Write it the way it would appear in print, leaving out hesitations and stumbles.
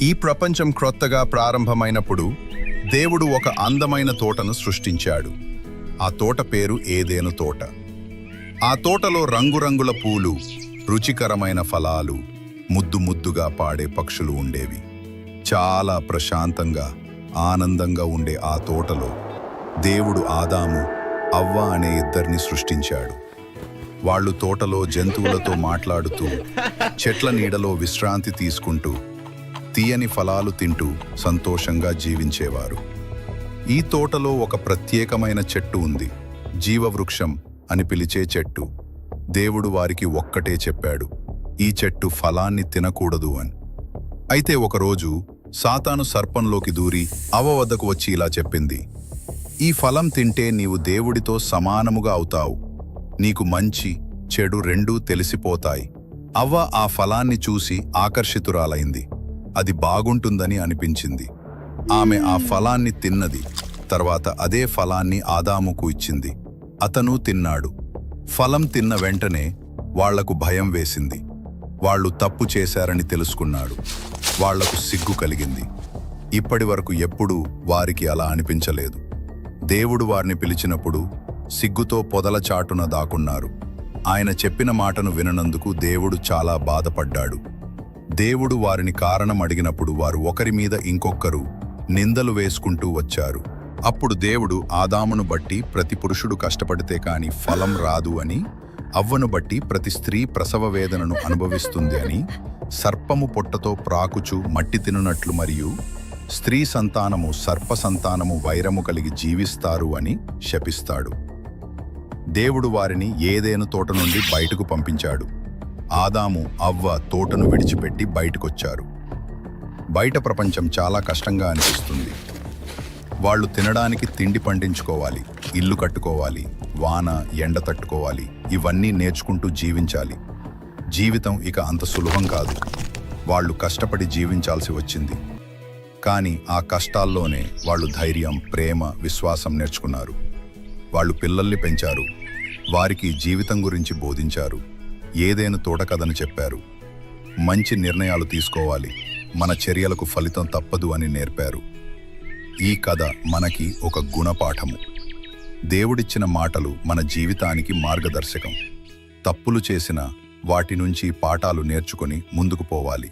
ఈ ప్రపంచం క్రొత్తగా ప్రారంభమైనప్పుడు దేవుడు ఒక అందమైన తోటను సృష్టించాడు. ఆ తోట పేరు ఏదెను తోట. ఆ తోటలో రంగురంగుల పూలు, రుచికరమైన ఫలాలు, ముద్దు ముద్దుగా పాడే పక్షులు ఉండేవి. చాలా ప్రశాంతంగా, ఆనందంగా ఉండే ఆ తోటలో దేవుడు ఆదాము, అవ్వ అనే ఇద్దరిని సృష్టించాడు. వాళ్ళు తోటలో జంతువులతో మాట్లాడుతూ, చెట్ల నీడలో విశ్రాంతి తీసుకుంటూ, తీయని ఫలాలు తింటూ సంతోషంగా జీవించేవారు. ఈ తోటలో ఒక ప్రత్యేకమైన చెట్టు ఉంది, జీవవృక్షం అని పిలిచే చెట్టు. దేవుడు వారికి ఒక్కటే చెప్పాడు, ఈ చెట్టు ఫలాన్ని తినకూడదు అని. అయితే ఒకరోజు సాతాను సర్పంలోకి దూరి అవ్వ వద్దకు వచ్చి ఇలా చెప్పింది, ఈ ఫలం తింటే నీవు దేవుడితో సమానముగా అవుతావు, నీకు మంచి చెడు రెండూ తెలిసిపోతాయి. అవ్వ ఆ ఫలాన్ని చూసి ఆకర్షితురాలైంది. అది బాగుంటుందని అనిపించింది. ఆమె ఆ ఫలాన్ని తిన్నది. తర్వాత అదే ఫలాన్ని ఆదాముకు ఇచ్చింది. అతను తిన్నాడు. ఫలం తిన్న వెంటనే వాళ్లకు భయం వేసింది. వాళ్ళు తప్పు చేశారని తెలుసుకున్నాడు. వాళ్లకు సిగ్గు కలిగింది. ఇప్పటి వరకు ఎప్పుడూ వారికి అలా అనిపించలేదు. దేవుడు వారిని పిలిచినప్పుడు సిగ్గుతో పొదల చాటున దాక్కున్నారు. ఆయన చెప్పిన మాటను విననందుకు దేవుడు చాలా బాధపడ్డాడు. దేవుడు వారిని కారణం అడిగినప్పుడు వారు ఒకరి మీద ఇంకొకరు నిందలు వేసుకుంటూ వచ్చారు. అప్పుడు దేవుడు ఆదామును బట్టి ప్రతి పురుషుడు కష్టపడితే కాని ఫలం రాదు అని, అవ్వను బట్టి ప్రతి స్త్రీ ప్రసవ వేదనను అనుభవిస్తుంది అని, సర్పము పొట్టతో ప్రాకుచు మట్టి తినునట్లు మరియు స్త్రీ సంతానము సర్ప సంతానము వైరము కలిగి జీవిస్తారు అని శపిస్తాడు. దేవుడు వారిని ఏదెను తోట నుండి బయటకు పంపించాడు. ఆదాము, అవ్వ తోటను విడిచిపెట్టి బయటకొచ్చారు. బయట ప్రపంచం చాలా కష్టంగా అనిపిస్తుంది. వాళ్ళు తినడానికి తిండి పండించుకోవాలి, ఇల్లు కట్టుకోవాలి, వాన ఎండ తట్టుకోవాలి, ఇవన్నీ నేర్చుకుంటూ జీవించాలి. జీవితం ఇక అంత సులభం కాదు. వాళ్ళు కష్టపడి జీవించాల్సి వచ్చింది. కానీ ఆ కష్టాల్లోనే వాళ్ళు ధైర్యం, ప్రేమ, విశ్వాసం నేర్చుకున్నారు. వాళ్ళు పిల్లల్ని పెంచారు, వారికి జీవితం గురించి బోధించారు, ఏదైనా తోట కథను చెప్పారు. మంచి నిర్ణయాలు తీసుకోవాలి, మన చర్యలకు ఫలితం తప్పదు అని నేర్పారు. ఈ కథ మనకి ఒక గుణపాఠము. దేవుడిచ్చిన మాటలు మన జీవితానికి మార్గదర్శకం. తప్పులు చేసిన వాటి నుంచి పాఠాలు నేర్చుకొని ముందుకు పోవాలి.